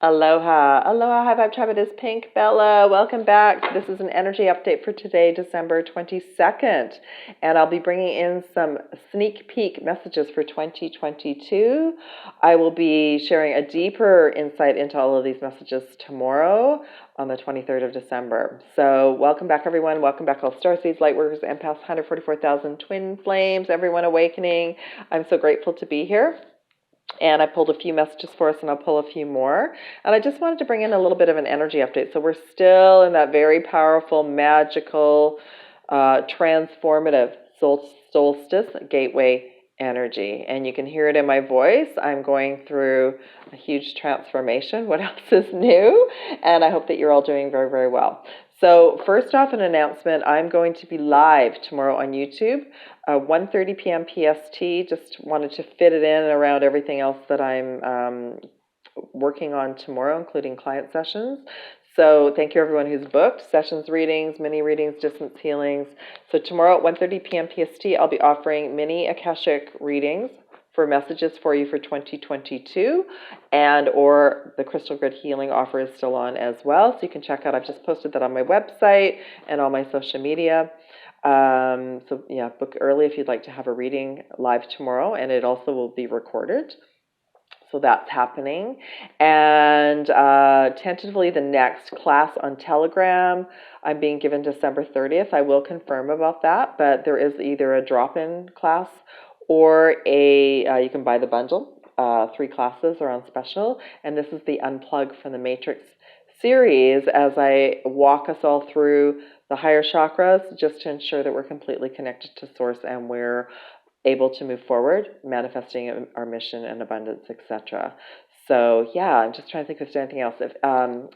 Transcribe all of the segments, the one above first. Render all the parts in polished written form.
Aloha. Aloha, High Vibe Tribe. It is Pink Bella. Welcome back. This is an energy update for today, December 22nd. And I'll be bringing in some sneak peek messages for 2022. I will be sharing a deeper insight into all of these messages tomorrow on the 23rd of December. So welcome back, everyone. Welcome back, all Starseeds, Lightworkers, empaths, 144,000 twin flames, everyone awakening. I'm so grateful to be here. And I pulled a few messages for us, and I'll pull a few more. And I just wanted to bring in a little bit of an energy update. So we're still in that very powerful, magical, transformative solstice gateway energy. And you can hear it in my voice. I'm going through a huge transformation. What else is new? And I hope that you're all doing very, very well. So first off, an announcement. I'm going to be live tomorrow on YouTube, 1:30 p.m. PST. Just wanted to fit it in around everything else that I'm working on tomorrow, including client sessions. So thank you, everyone who's booked sessions, readings, mini readings, distance healings. So tomorrow at 1:30 p.m. PST, I'll be offering mini Akashic readings for messages for you for 2022, and or the Crystal Grid Healing offer is still on as well. So you can check out, I've just posted that on my website and all my social media. So yeah, book early if you'd like to have a reading live tomorrow, and it also will be recorded. So that's happening. And tentatively the next class on Telegram, I'm being given December 30th. I will confirm about that, but there is either a drop-in class or you can buy the bundle. 3 classes are on special. And this is the Unplug from the Matrix series as I walk us all through the higher chakras, just to ensure that we're completely connected to Source and we're able to move forward, manifesting our mission and abundance, etc. So yeah, I'm just trying to think if there's anything else.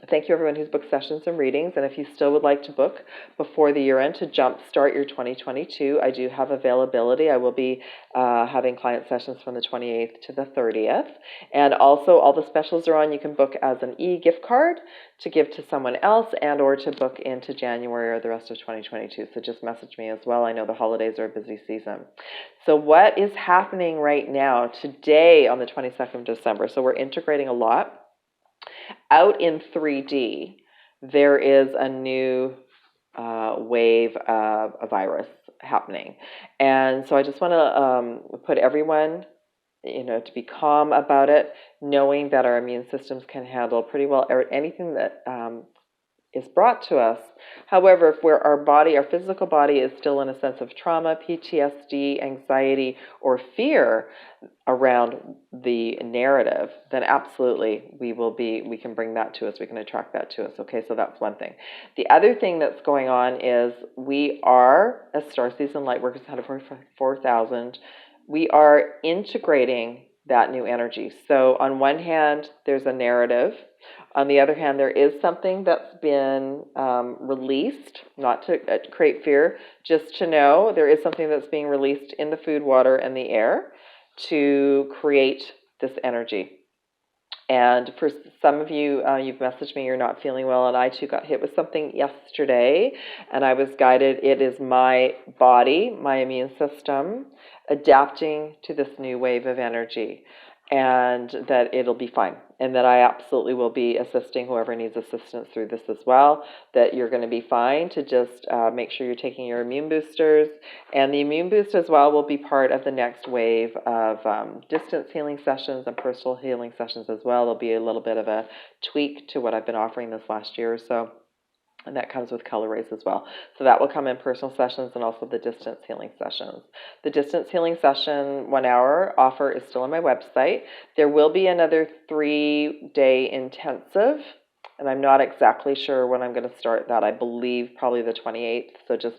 Thank you everyone who's booked sessions and readings, and if you still would like to book before the year end to jump start your 2022, I do have availability. I will be having client sessions from the 28th to the 30th, and also all the specials are on. You can book as an e-gift card to give to someone else, and or to book into January or the rest of 2022. So just message me as well. I know the holidays are a busy season. So what is happening right now, today on the 22nd of December? So we're integrating a lot. Out in 3D, there is a new wave of a virus happening. And so I just want to put everyone, to be calm about it, knowing that our immune systems can handle pretty well anything that is brought to us. However, if our physical body is still in a sense of trauma, PTSD, anxiety, or fear around the narrative, then absolutely we can bring that to us. We can attract that to us. Okay, so that's one thing. The other thing that's going on is we are, as Starseeds and Lightworkers, 144,000, we are integrating that new energy. So on one hand, there's a narrative. On the other hand, there is something that's been released, not to create fear, just to know there is something that's being released in the food, water, and the air to create this energy. And for some of you, you've messaged me you're not feeling well, and I too got hit with something yesterday, and I was guided. It is my body, my immune system, adapting to this new wave of energy, and that it'll be fine, and that I absolutely will be assisting whoever needs assistance through this as well, that you're going to be fine, to just make sure you're taking your immune boosters. And the immune boost as well will be part of the next wave of distance healing sessions and personal healing sessions as well. There'll be a little bit of a tweak to what I've been offering this last year or so. And that comes with color rays as well. So that will come in personal sessions and also the distance healing sessions. The distance healing session 1 hour offer is still on my website. There will be another 3-day intensive, and I'm not exactly sure when I'm going to start that. I believe probably the 28th. So just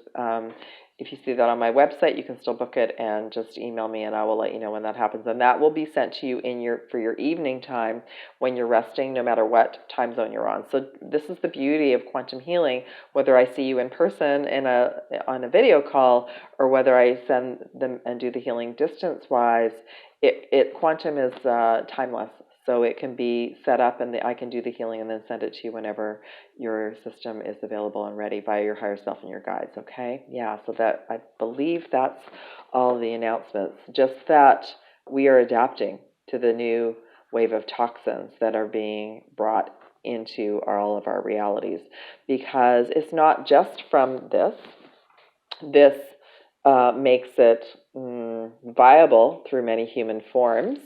if you see that on my website, you can still book it and just email me, and I will let you know when that happens. And that will be sent to you for your evening time when you're resting, no matter what time zone you're on. So this is the beauty of quantum healing. Whether I see you in person on a video call, or whether I send them and do the healing distance-wise, quantum is timeless. So it can be set up, and I can do the healing and then send it to you whenever your system is available and ready by your higher self and your guides, okay? Yeah, so that I believe that's all the announcements. Just that we are adapting to the new wave of toxins that are being brought into all of our realities, because it's not just from this. This makes it viable through many human forms,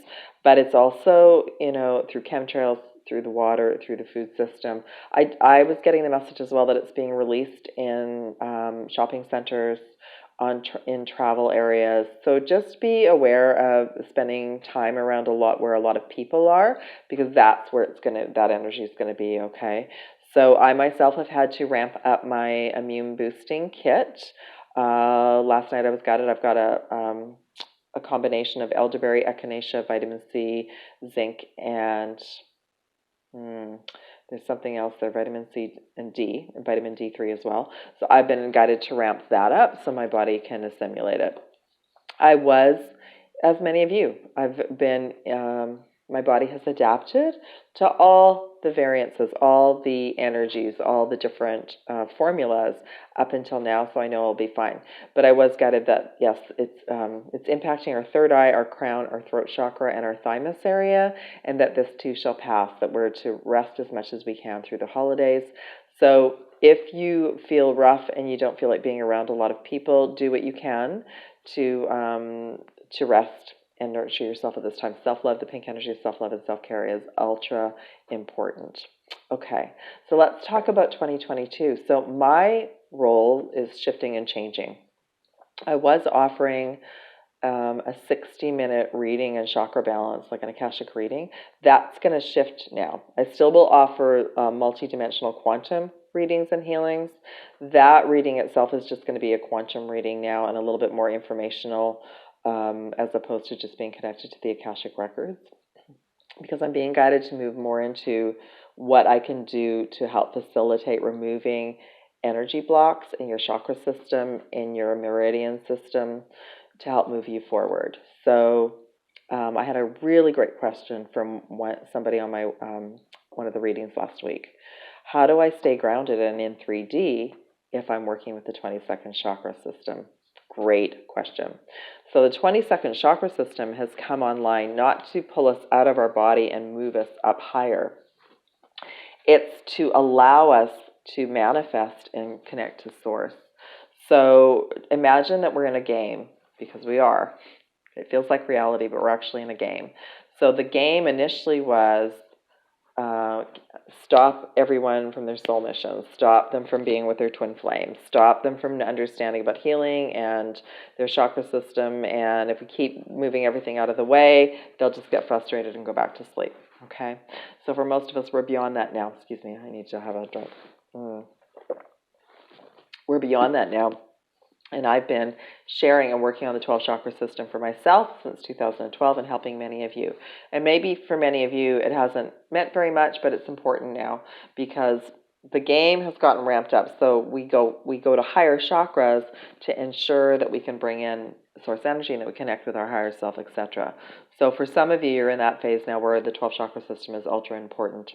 but it's also, through chemtrails, through the water, through the food system. I was getting the message as well that it's being released in shopping centers, in travel areas. So just be aware of spending time around where a lot of people are, because that's where that energy is going to be, okay? So I myself have had to ramp up my immune boosting kit. Last night I was guided. I've got a combination of elderberry, echinacea, vitamin C, zinc, and there's something else there, vitamin C and D, and vitamin D3 as well. So I've been guided to ramp that up so my body can assimilate it. I was, as many of you, my body has adapted to all the variances, all the energies, all the different formulas up until now, so I know I'll be fine. But I was guided that, yes, it's impacting our third eye, our crown, our throat chakra, and our thymus area, and that this too shall pass, that we're to rest as much as we can through the holidays. So if you feel rough and you don't feel like being around a lot of people, do what you can to rest and nurture yourself at this time. Self-love, the pink energy of self-love and self-care is ultra important. Okay, so let's talk about 2022. So my role is shifting and changing. I was offering a 60-minute reading and chakra balance, like an Akashic reading. That's going to shift now. I still will offer multidimensional quantum readings and healings. That reading itself is just going to be a quantum reading now, and a little bit more informational, as opposed to just being connected to the Akashic records, because I'm being guided to move more into what I can do to help facilitate removing energy blocks in your chakra system, in your meridian system, to help move you forward. So I had a really great question from somebody on my one of the readings last week. How do I stay grounded and in 3D if I'm working with the 22nd chakra system? Great question. So the 22nd chakra system has come online not to pull us out of our body and move us up higher. It's to allow us to manifest and connect to source. So imagine that we're in a game, because we are. It feels like reality, but we're actually in a game. So the game initially was stop everyone from their soul missions, stop them from being with their twin flames, stop them from understanding about healing and their chakra system, and if we keep moving everything out of the way, they'll just get frustrated and go back to sleep, okay? So for most of us, we're beyond that now. Excuse me, I need to have a drink. We're beyond that now. And I've been sharing and working on the 12 chakra system for myself since 2012 and helping many of you. And maybe for many of you, it hasn't meant very much, but it's important now because the game has gotten ramped up. So we go to higher chakras to ensure that we can bring in source energy and that we connect with our higher self, etc. So for some of you, you're in that phase now where the 12 chakra system is ultra important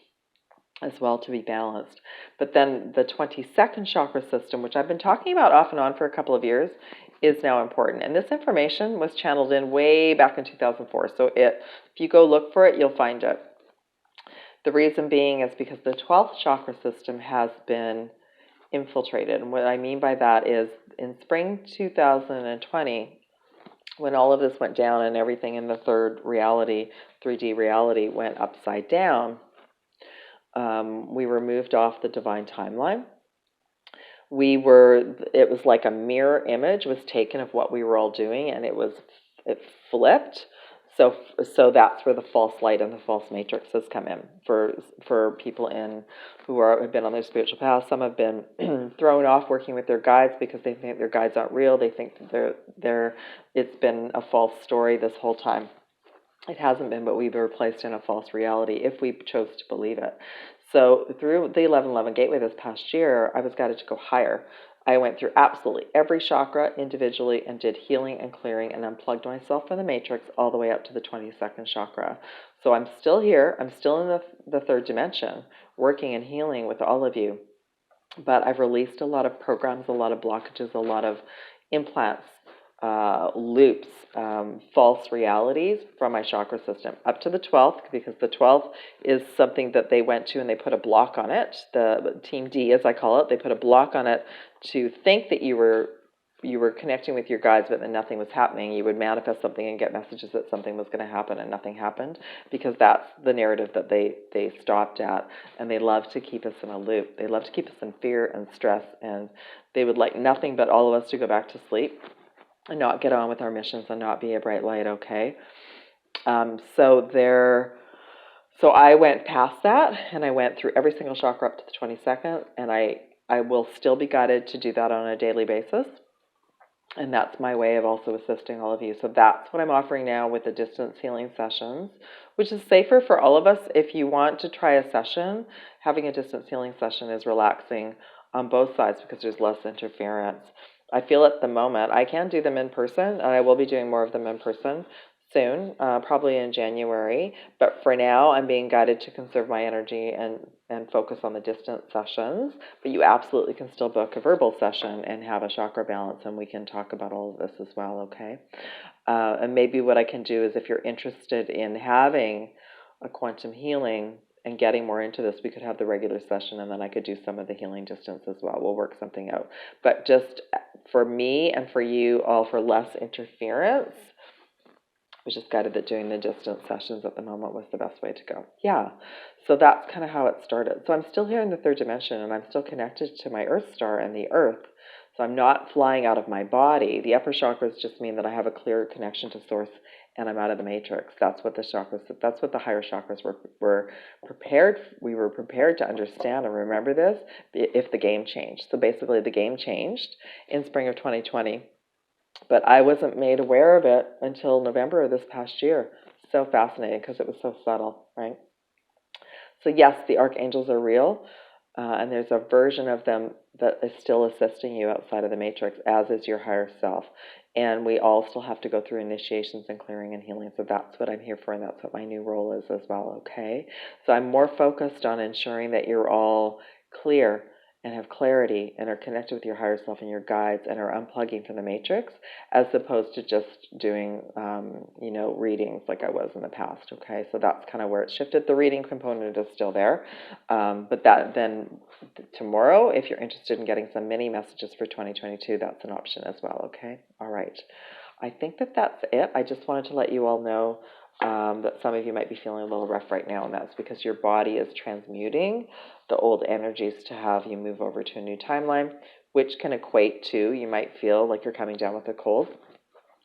as well to be balanced. But then the 22nd chakra system, which I've been talking about off and on for a couple of years, is now important. And this information was channeled in way back in 2004. So if you go look for it, you'll find it. The reason being is because the 12th chakra system has been infiltrated. And what I mean by that is in spring 2020, when all of this went down and everything in the third reality, 3D reality, went upside down, we were moved off the divine timeline. It was like a mirror image was taken of what we were all doing, and it flipped. So that's where the false light and the false matrix has come in for people who have been on their spiritual path. Some have been thrown off working with their guides because they think their guides aren't real. They think that it's been a false story this whole time. It hasn't been, but we were placed in a false reality if we chose to believe it. So through the 1111 Gateway this past year, I was guided to go higher. I went through absolutely every chakra individually and did healing and clearing and unplugged myself from the matrix all the way up to the 22nd chakra. So I'm still here. I'm still in the third dimension, working and healing with all of you. But I've released a lot of programs, a lot of blockages, a lot of implants loops, false realities from my chakra system up to the 12th, because the 12th is something that they went to and they put a block on it. The Team D, as I call it, they put a block on it to think that you were connecting with your guides, but then nothing was happening. You would manifest something and get messages that something was going to happen and nothing happened, because that's the narrative that they stopped at. And they love to keep us in a loop. They love to keep us in fear and stress, and they would like nothing but all of us to go back to sleep and not get on with our missions and not be a bright light, okay? So I went past that, and I went through every single chakra up to the 22nd, and I will still be guided to do that on a daily basis. And that's my way of also assisting all of you. So that's what I'm offering now with the distance healing sessions, which is safer for all of us. If you want to try a session, having a distance healing session is relaxing on both sides because there's less interference. I feel at the moment, I can do them in person, and I will be doing more of them in person soon, probably in January. But for now, I'm being guided to conserve my energy and focus on the distance sessions. But you absolutely can still book a verbal session and have a chakra balance, and we can talk about all of this as well, okay? And maybe what I can do is, if you're interested in having a quantum healing and getting more into this, we could have the regular session, and then I could do some of the healing distance as well. We'll work something out. But just for me and for you all, for less interference, I was just guided that doing the distance sessions at the moment was the best way to go. Yeah, so that's kind of how it started. So I'm still here in the third dimension, and I'm still connected to my Earth star and the Earth. So I'm not flying out of my body. The upper chakras just mean that I have a clear connection to Source, and I'm out of the matrix. That's what the chakras, that's what the higher chakras were prepared. We were prepared to understand and remember this if the game changed. So basically, the game changed in spring of 2020. But I wasn't made aware of it until November of this past year. So fascinating, because it was so subtle, right? So yes, the archangels are real, and there's a version of them that is still assisting you outside of the matrix, as is your higher self. And we all still have to go through initiations and clearing and healing. So that's what I'm here for, and that's what my new role is as well, okay? So I'm more focused on ensuring that you're all clear and have clarity and are connected with your higher self and your guides and are unplugging from the matrix, as opposed to just doing, readings like I was in the past, okay? So that's kind of where it shifted. The reading component is still there, but that then tomorrow, if you're interested in getting some mini messages for 2022, that's an option as well, okay? All right. I think that's it. I just wanted to let you all know that some of you might be feeling a little rough right now, and that's because your body is transmuting the old energies to have you move over to a new timeline, which can equate to, you might feel like you're coming down with a cold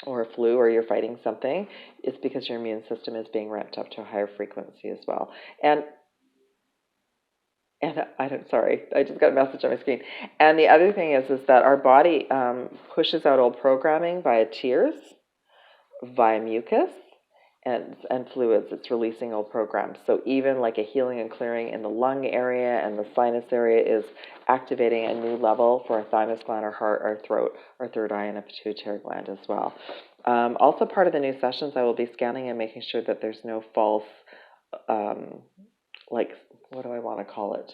or a flu, or you're fighting something. It's because your immune system is being ramped up to a higher frequency as well. And sorry, I just got a message on my screen. And the other thing is that our body pushes out old programming via tears, via mucus, and fluids. It's releasing old programs. So even like a healing and clearing in the lung area and the sinus area is activating a new level for our thymus gland, our heart, our throat, our third eye, and a pituitary gland as well. Also part of the new sessions, I will be scanning and making sure that there's no false, what do I want to call it?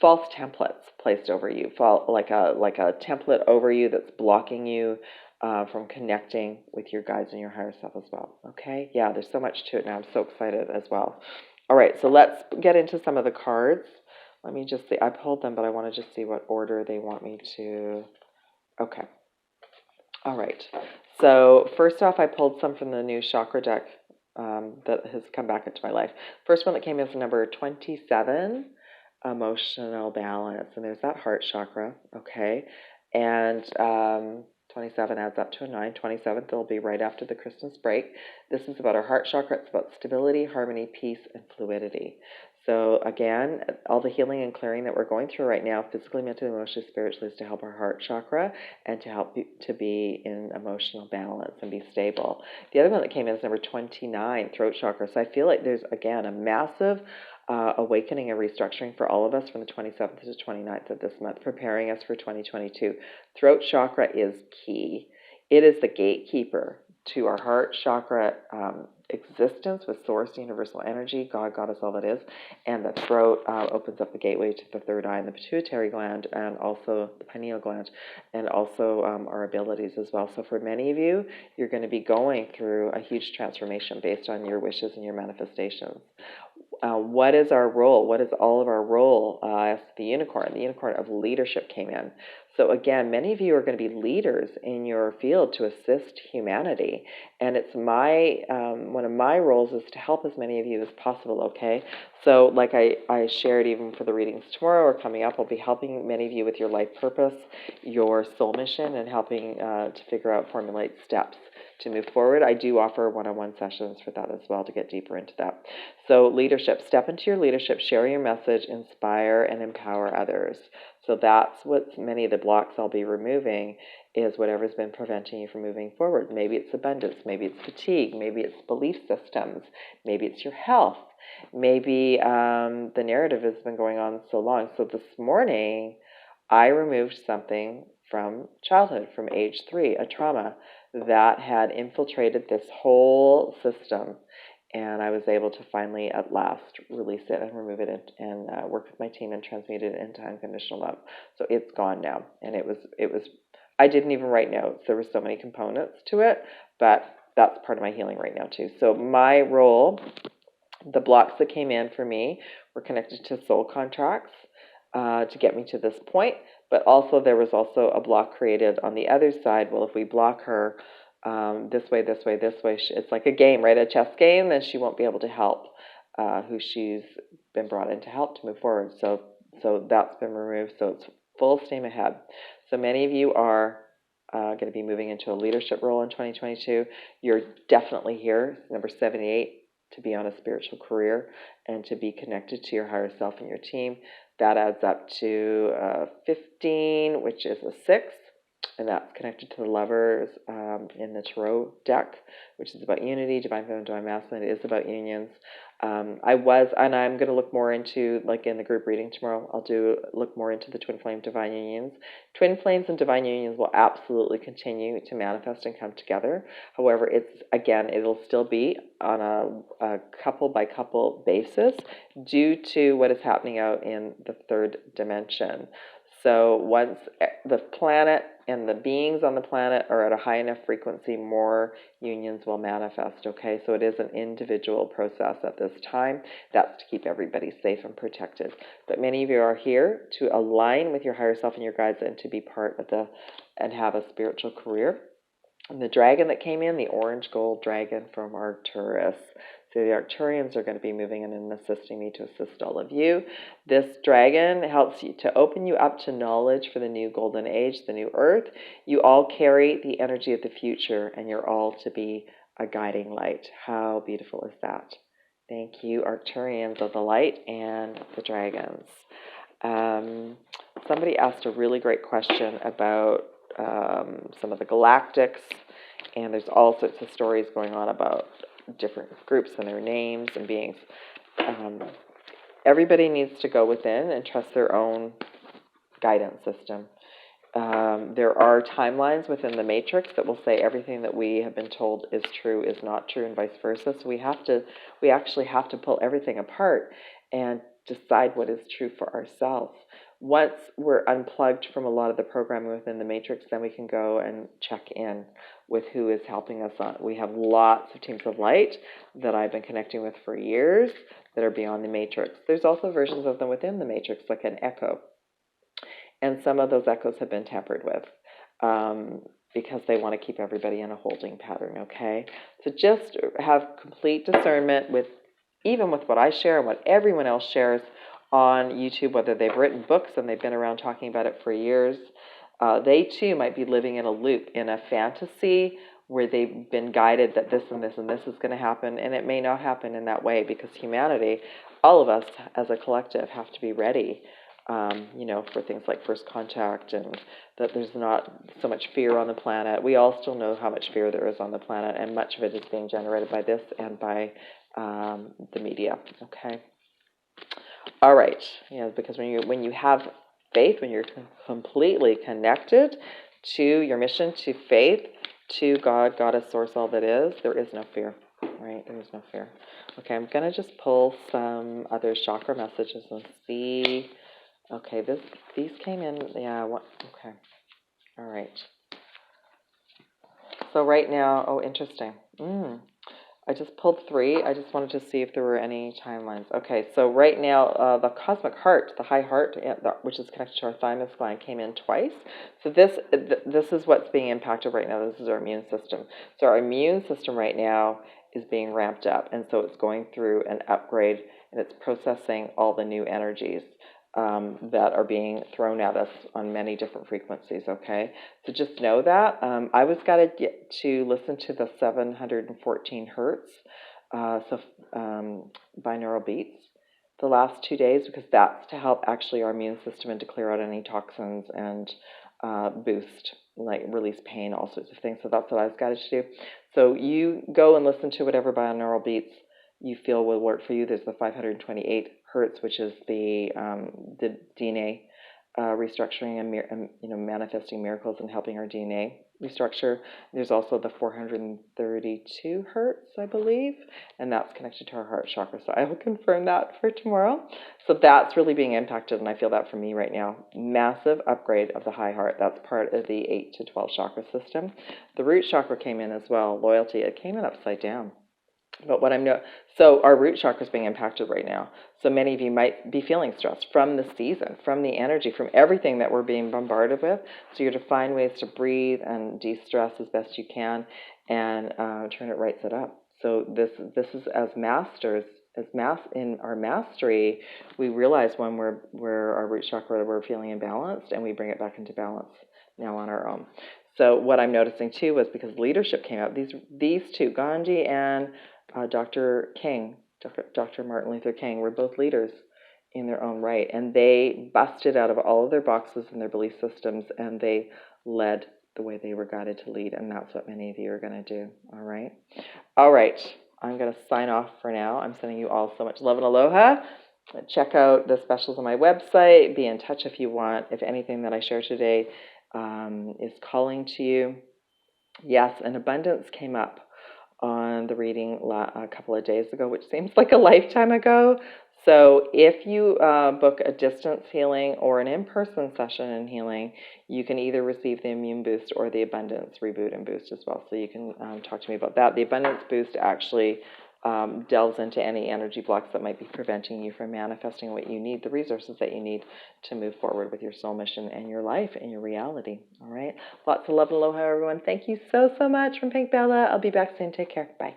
False templates placed over you, like a template over you that's blocking you from connecting with your guides and your higher self as well. Okay? Yeah, there's so much to it now. I'm so excited as well. All right, so let's get into some of the cards. Let me just see. I pulled them, but I want to just see what order they want me to. Okay. All right. So first off, I pulled some from the new chakra deck that has come back into my life. First one that came in is number 27, emotional balance. And there's that heart chakra, okay? And 27 adds up to a 9. 27th will be right after the Christmas break. This is about our heart chakra. It's about stability, harmony, peace, and fluidity. So again, all the healing and clearing that we're going through right now, physically, mentally, emotionally, spiritually, is to help our heart chakra and to help you to be in emotional balance and be stable. The other one that came in is number 29, throat chakra. So I feel like there's, again, a massive awakening and restructuring for all of us from the 27th to the 29th of this month, preparing us for 2022. Throat chakra is key. It is the gatekeeper to our heart chakra existence with source, universal energy, God, Goddess, all that is. And the throat opens up the gateway to the third eye and the pituitary gland, and also the pineal gland, and also our abilities as well. So for many of you, you're going to be going through a huge transformation based on your wishes and your manifestations. What is our role? What is all of our role? As the unicorn of leadership came in. So again, many of you are going to be leaders in your field to assist humanity. And it's one of my roles is to help as many of you as possible, okay? So like I shared even for the readings tomorrow or coming up, I'll be helping many of you with your life purpose, your soul mission, and helping to figure out, formulate steps to move forward. I do offer one-on-one sessions for that as well to get deeper into that. So leadership, step into your leadership, share your message, inspire and empower others. So that's what many of the blocks I'll be removing is whatever's been preventing you from moving forward. Maybe it's abundance, maybe it's fatigue, maybe it's belief systems, maybe it's your health, maybe the narrative has been going on so long. So this morning, I removed something from childhood, from age 3, a trauma that had infiltrated this whole system. And I was able to finally, at last, release it and remove it and work with my team and transmute it into unconditional love. So it's gone now. And it was. I didn't even write notes. There were so many components to it, but that's part of my healing right now too. So my role, the blocks that came in for me were connected to soul contracts to get me to this point. But also there was also a block created on the other side. Well, if we block her this way, it's like a game, right? A chess game, then she won't be able to help who she's been brought in to help to move forward. So that's been removed. So it's full steam ahead. So many of you are going to be moving into a leadership role in 2022. You're definitely here, number 78, to be on a spiritual career and to be connected to your higher self and your team. That adds up to 15, which is a 6. And that's connected to the Lovers in the Tarot deck, which is about unity, divine feminine, divine masculine. It is about unions. And I'm going to look more into, like in the group reading tomorrow, look more into the twin flame divine unions. Twin flames and divine unions will absolutely continue to manifest and come together. However, it'll still be on a couple by couple basis due to what is happening out in the third dimension. So once the planet and the beings on the planet are at a high enough frequency, more unions will manifest, okay? So it is an individual process at this time. That's to keep everybody safe and protected. But many of you are here to align with your higher self and your guides and to be part of and have a spiritual career. And the dragon that came in, the orange gold dragon from Arcturus. So the Arcturians are going to be moving in and assisting me to assist all of you. This dragon helps you to open you up to knowledge for the new golden age, the new earth. You all carry the energy of the future, and you're all to be a guiding light. How beautiful is that? Thank you, Arcturians of the light and the dragons. Somebody asked a really great question about some of the galactics, and there's all sorts of stories going on about different groups and their names and beings. Everybody needs to go within and trust their own guidance system. There are timelines within the matrix that will say everything that we have been told is true is not true, and vice versa. So we actually have to pull everything apart and decide what is true for ourselves. Once we're unplugged from a lot of the programming within the matrix, then we can go and check in with who is helping us on. We have lots of teams of light that I've been connecting with for years that are beyond the matrix. There's also versions of them within the matrix, like an echo. And some of those echoes have been tampered with because they want to keep everybody in a holding pattern, okay? So just have complete discernment even with what I share and what everyone else shares on YouTube, whether they've written books and they've been around talking about it for years. They too might be living in a loop, in a fantasy where they've been guided that this and this and this is going to happen, and it may not happen in that way because humanity, all of us as a collective, have to be ready, for things like first contact, and that there's not so much fear on the planet. We all still know how much fear there is on the planet, and much of it is being generated by this and by the media, okay? All right, because when you have faith, when you're completely connected to your mission, to faith, to God, Goddess, Source, all that is, there is no fear. right? There was no fear. Okay, I'm going to just pull some other chakra messages and see. Okay, these came in. Yeah, okay. All right. So right now, oh, interesting. I just pulled 3. I just wanted to see if there were any timelines. Okay, so right now, the cosmic heart, the high heart, which is connected to our thymus gland, came in twice. So this is what's being impacted right now. This is our immune system. So our immune system right now is being ramped up, and so it's going through an upgrade, and it's processing all the new energies that are being thrown at us on many different frequencies, okay? So just know that. I was guided to listen to the 714 hertz, binaural beats, the last 2 days, because that's to help actually our immune system and to clear out any toxins and boost, like release pain, all sorts of things. So that's what I was guided to do. So you go and listen to whatever binaural beats you feel will work for you. There's the 528 hertz, which is the DNA restructuring and manifesting miracles and helping our DNA restructure. There's also the 432 hertz, I believe, and that's connected to our heart chakra. So I will confirm that for tomorrow. So that's really being impacted, and I feel that for me right now. Massive upgrade of the high heart. That's part of the 8 to 12 chakra system. The root chakra came in as well. Loyalty. It came in upside down. But so our root chakra is being impacted right now. So many of you might be feeling stressed from the season, from the energy, from everything that we're being bombarded with. So you're to find ways to breathe and de-stress as best you can, and turn it right side up. So this is as masters, in our mastery, we realize when we're our root chakra, we're feeling imbalanced, and we bring it back into balance now on our own. So what I'm noticing too was because leadership came out. These two, Gandhi and Dr. Martin Luther King, were both leaders in their own right, and they busted out of all of their boxes and their belief systems, and they led the way they were guided to lead, and that's what many of you are going to do. All right, I'm going to sign off for now. I'm sending you all so much love and aloha. Check out the specials on my website. Be in touch if you want. If anything that I share today is calling to you. Yes, an abundance came up on the reading a couple of days ago, which seems like a lifetime ago. So if you book a distance healing or an in-person session in healing, you can either receive the immune boost or the abundance reboot and boost as well. So you can talk to me about that. The abundance boost actually delves into any energy blocks that might be preventing you from manifesting what you need, the resources that you need to move forward with your soul mission and your life and your reality. All right. Lots of love and aloha, everyone. Thank you so much from Pink Bella. I'll be back soon. Take care. Bye.